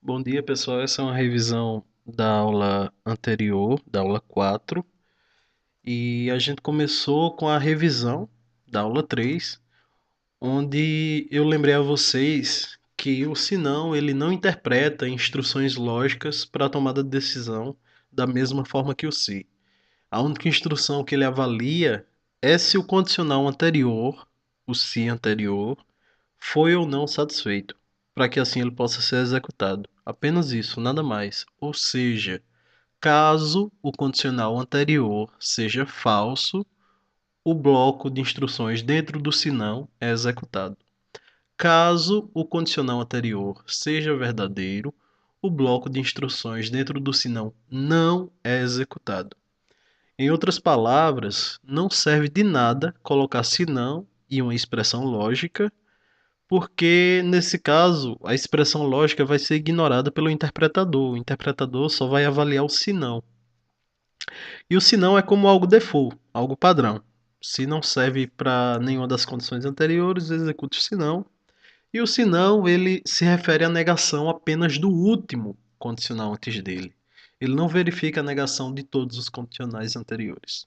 Bom dia, pessoal. Essa é uma revisão da aula anterior, da aula 4, e a gente começou com a revisão da aula 3, onde eu lembrei a vocês que o senão ele não interpreta instruções lógicas para a tomada de decisão da mesma forma que o se. A única instrução que ele avalia é se o condicional anterior, o se anterior, foi ou não satisfeito, para que assim ele possa ser executado. Apenas isso, nada mais. Ou seja, caso o condicional anterior seja falso, o bloco de instruções dentro do senão é executado. Caso o condicional anterior seja verdadeiro, o bloco de instruções dentro do senão não é executado. Em outras palavras, não serve de nada colocar senão e uma expressão lógica, porque nesse caso a expressão lógica vai ser ignorada pelo interpretador. O interpretador só vai avaliar o senão. E o senão é como algo default, algo padrão. Se não serve para nenhuma das condições anteriores, execute o senão. E o senão ele se refere à negação apenas do último condicional antes dele. Ele não verifica a negação de todos os condicionais anteriores.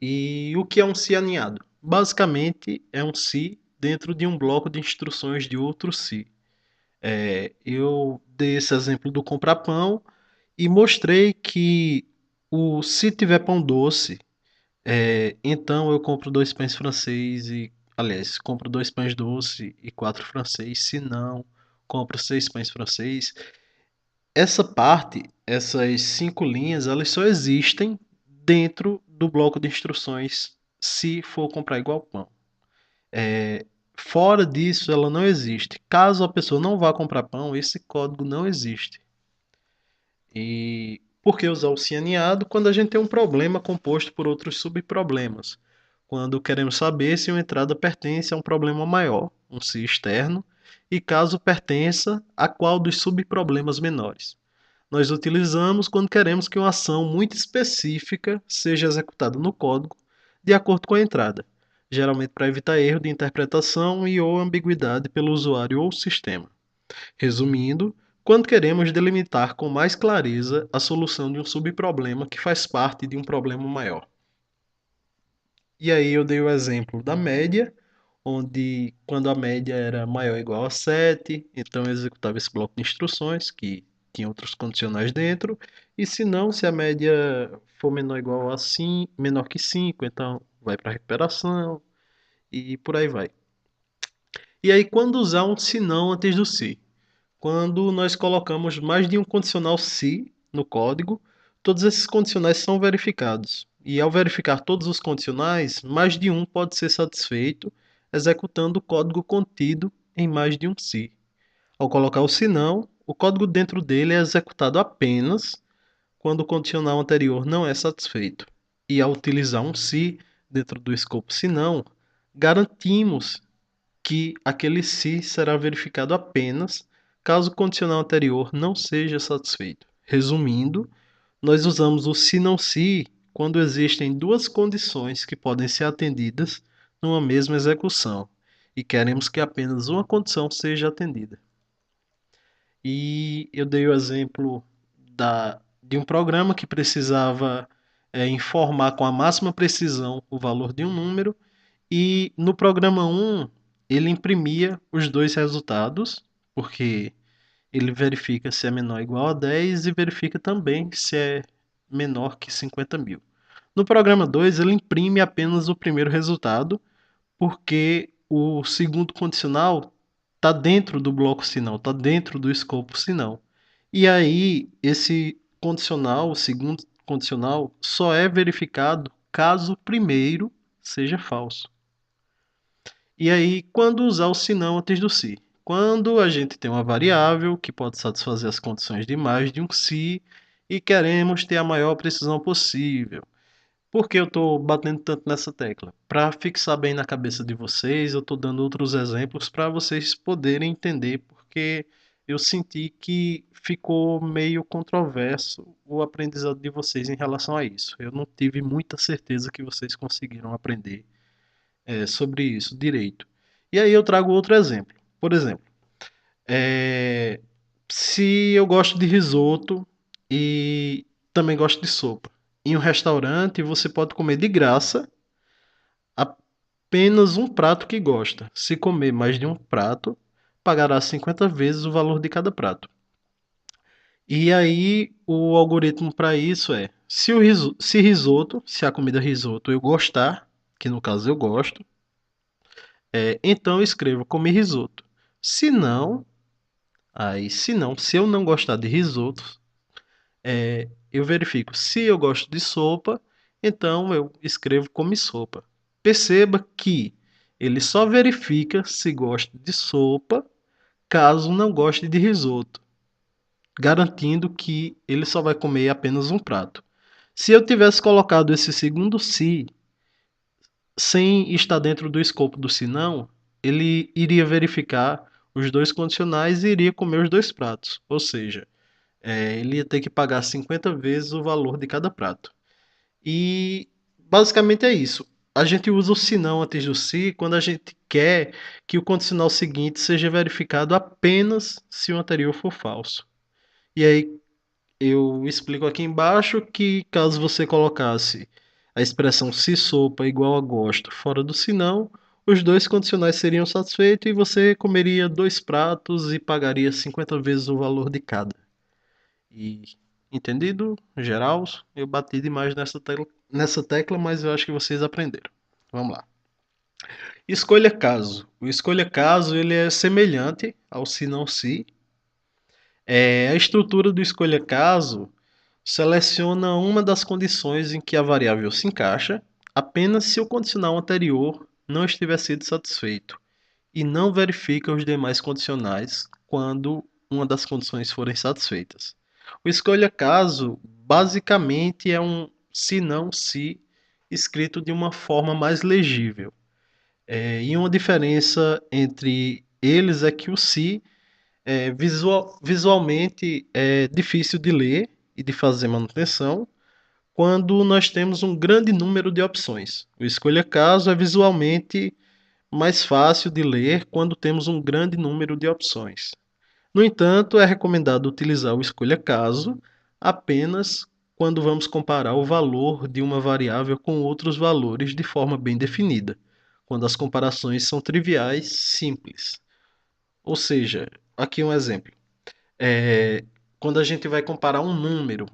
E o que é um se aninhado? Basicamente é um se dentro de um bloco de instruções de outro se. Eu dei esse exemplo do comprar pão e mostrei que se tiver pão doce, então eu compro dois pães francês e, aliás, compro dois pães doce e quatro francês. Se não, compro seis pães francês. Essa parte, essas cinco linhas, elas só existem dentro do bloco de instruções se for comprar igual pão. É, Fora disso, ela não existe. Caso a pessoa não vá comprar pão, esse código não existe. E por que usar o cianeado quando a gente tem um problema composto por outros subproblemas? Quando queremos saber se uma entrada pertence a um problema maior, um se externo, e caso pertença a qual dos subproblemas menores. Nós utilizamos quando queremos que uma ação muito específica seja executada no código de acordo com a entrada, geralmente para evitar erro de interpretação e ou ambiguidade pelo usuário ou sistema. Resumindo, quando queremos delimitar com mais clareza a solução de um subproblema que faz parte de um problema maior. E aí eu dei o exemplo da média, onde quando a média era maior ou igual a 7, então eu executava esse bloco de instruções que tinha outros condicionais dentro, e se não, se a média for menor ou igual a 5, menor que 5, então vai para a recuperação e por aí vai. E aí quando usar um se não antes do se? Quando nós colocamos mais de um condicional se no código, todos esses condicionais são verificados. E ao verificar todos os condicionais, mais de um pode ser satisfeito executando o código contido em mais de um se. Ao colocar o se não, o código dentro dele é executado apenas quando o condicional anterior não é satisfeito. E ao utilizar um se dentro do escopo se não, garantimos que aquele se será verificado apenas caso o condicional anterior não seja satisfeito. Resumindo, nós usamos o se não se quando existem duas condições que podem ser atendidas numa mesma execução e queremos que apenas uma condição seja atendida. E eu dei o exemplo de um programa que precisava informar com a máxima precisão o valor de um número, e no programa um ele imprimia os dois resultados, porque ele verifica se é menor ou igual a 10 e verifica também se é menor que 50.000. No programa 2 ele imprime apenas o primeiro resultado, porque o segundo condicional está dentro do bloco sinal, está dentro do escopo sinal. E aí, esse condicional, o segundo condicional, só é verificado caso o primeiro seja falso. E aí, quando usar o se não antes do se? Quando a gente tem uma variável que pode satisfazer as condições de mais de um se e queremos ter a maior precisão possível. Por que eu estou batendo tanto nessa tecla? Para fixar bem na cabeça de vocês, eu estou dando outros exemplos para vocês poderem entender, porque eu senti que ficou meio controverso o aprendizado de vocês em relação a isso. Eu não tive muita certeza que vocês conseguiram aprender sobre isso direito. E aí eu trago outro exemplo. Por exemplo, é, se se eu gosto de risoto e também gosto de sopa. Em um restaurante, você pode comer de graça apenas um prato que gosta. Se comer mais de um prato, pagará 50 vezes o valor de cada prato. E aí, o algoritmo para isso é: se a comida risoto eu gostar, que no caso eu gosto, então eu escrevo comer risoto. Se não, se eu não gostar de risoto, eu verifico se eu gosto de sopa, então eu escrevo come sopa. Perceba que ele só verifica se gosta de sopa caso não goste de risoto, garantindo que ele só vai comer apenas um prato. Se eu tivesse colocado esse segundo se sem estar dentro do escopo do se não, ele iria verificar os dois condicionais e iria comer os dois pratos. Ou seja, ele ia ter que pagar 50 vezes o valor de cada prato. E basicamente é isso. A gente usa o se não antes do se quando a gente quer que o condicional seguinte seja verificado apenas se o anterior for falso. E aí eu explico aqui embaixo que caso você colocasse a expressão se sopa igual a gosto fora do se não, os dois condicionais seriam satisfeitos e você comeria dois pratos e pagaria 50 vezes o valor de cada. E entendido? Geral, eu bati demais nessa tecla, mas eu acho que vocês aprenderam. Vamos lá. Escolha caso. O escolha caso ele é semelhante ao se não se. A estrutura do escolha caso seleciona uma das condições em que a variável se encaixa, apenas se o condicional anterior não estiver sido satisfeito, e não verifica os demais condicionais quando uma das condições forem satisfeitas. O escolha caso basicamente é um se não se escrito de uma forma mais legível. E uma diferença entre eles é que o se visualmente é difícil de ler e de fazer manutenção quando nós temos um grande número de opções. O escolha caso é visualmente mais fácil de ler quando temos um grande número de opções. No entanto, é recomendado utilizar o escolha caso apenas quando vamos comparar o valor de uma variável com outros valores de forma bem definida, quando as comparações são triviais, simples. Ou seja, aqui um exemplo. É, quando a gente vai comparar um número,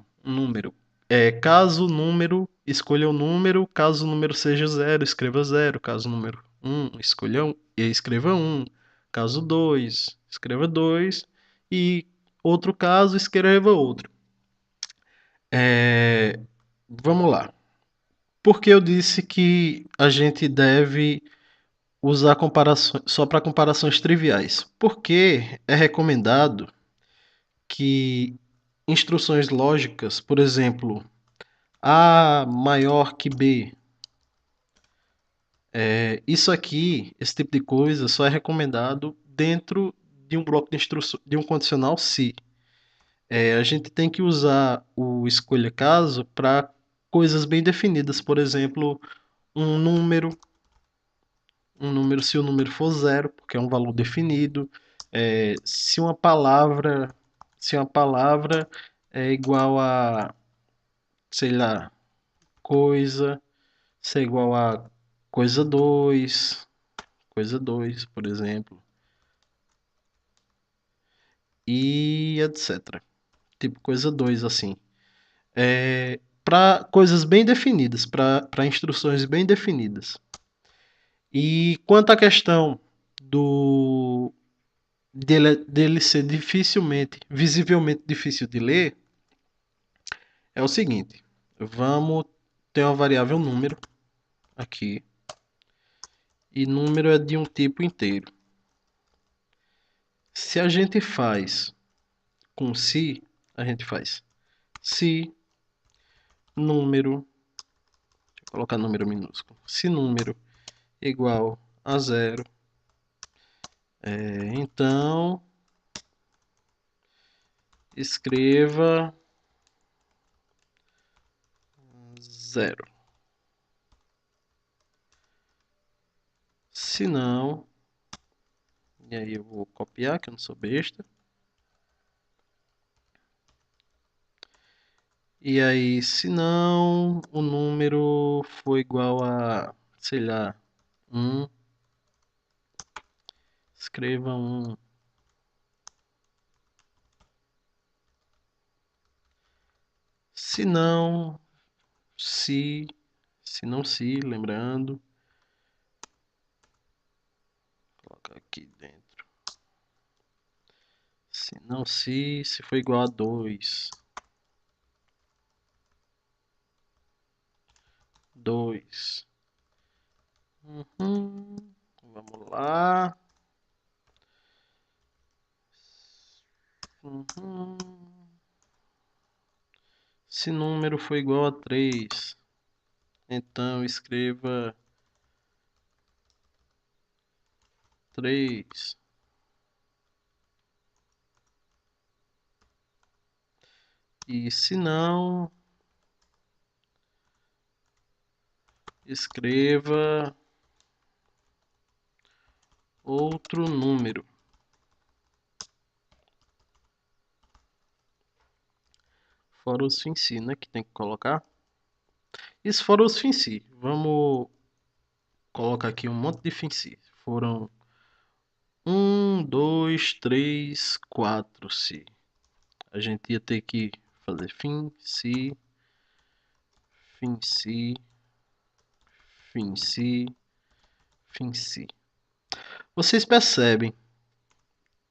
caso o número, escolha o número, caso o número seja zero, escreva zero, caso o número escolha e escreva caso 2, escreva 2 e outro caso, escreva outro. É, vamos lá. Por que eu disse que a gente deve usar comparações só para comparações triviais? Porque é recomendado que instruções lógicas, por exemplo, A maior que B, isso aqui, esse tipo de coisa, só é recomendado dentro de um bloco de instrução, de um condicional se. A gente tem que usar o escolha caso para coisas bem definidas, por exemplo, um número, se o número for zero, porque é um valor definido, se uma palavra, se uma palavra é igual a, sei lá, coisa, ser igual a coisa 2, por exemplo, e etc. Tipo coisa 2 assim. Para coisas bem definidas, para instruções bem definidas. E quanto à questão do dele ser visivelmente difícil de ler, é o seguinte: vamos ter uma variável número aqui, e número é de um tipo inteiro. Se a gente faz com se, a gente faz se número, deixa eu colocar número minúsculo, se número igual a zero, então escreva zero. Se não, e aí eu vou copiar, que eu não sou besta, E aí, se não, o número for igual a, sei lá, um, escreva um. Se não, se, se não se, lembrando, colocar aqui dentro. Se não se for igual a 2. 2. Vamos lá. Uhum. Se número for igual a 3, então escreva 3. E se não, escreva outro número. Fora os fins si, né? Que tem que colocar. Isso fora os fins si. Vamos colocar aqui um monte de fins si. Foram 2, 3, 4 si. A gente ia ter que fazer fim si, fim si, fim si, fim si. Vocês percebem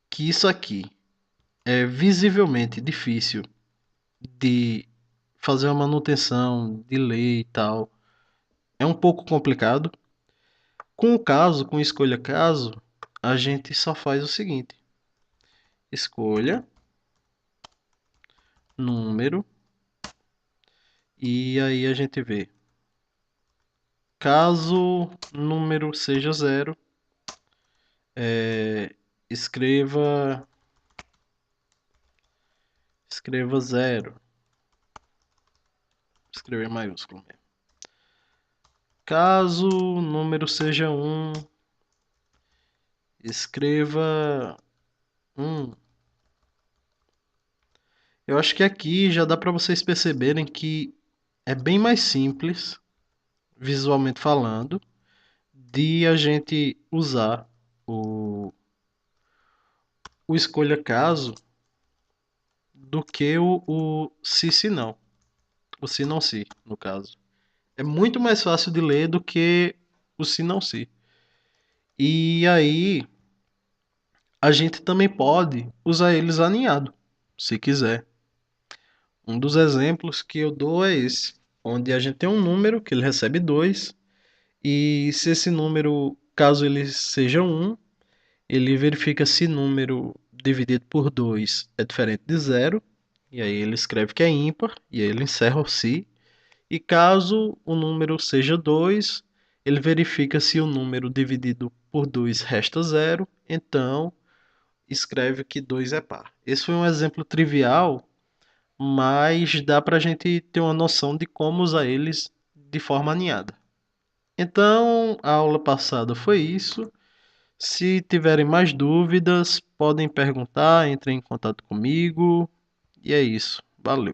que isso aqui é visivelmente difícil de fazer uma manutenção, de ler e tal. É um pouco complicado. Com o caso, com escolha caso, a gente só faz o seguinte: escolha, número, e aí a gente vê. Caso número seja 0, escreva 0. Escrever em maiúsculo mesmo. Caso número seja 1, escreva 1. Eu acho que aqui já dá para vocês perceberem que é bem mais simples, visualmente falando, de a gente usar o escolha caso do que o se não. O se não se, no caso. É muito mais fácil de ler do que o se não se. E aí a gente também pode usar eles alinhado, se quiser. Um dos exemplos que eu dou é esse, onde a gente tem um número que ele recebe 2 e se esse número, caso ele seja 1, ele verifica se número dividido por 2 é diferente de 0, e aí ele escreve que é ímpar, e aí ele encerra o se. E caso o número seja 2, ele verifica se o número dividido por 2 resta 0, então escreve que 2 é par. Esse foi um exemplo trivial, mas dá para a gente ter uma noção de como usar eles de forma aninhada. Então, a aula passada foi isso. Se tiverem mais dúvidas, podem perguntar, entrem em contato comigo. E é isso. Valeu.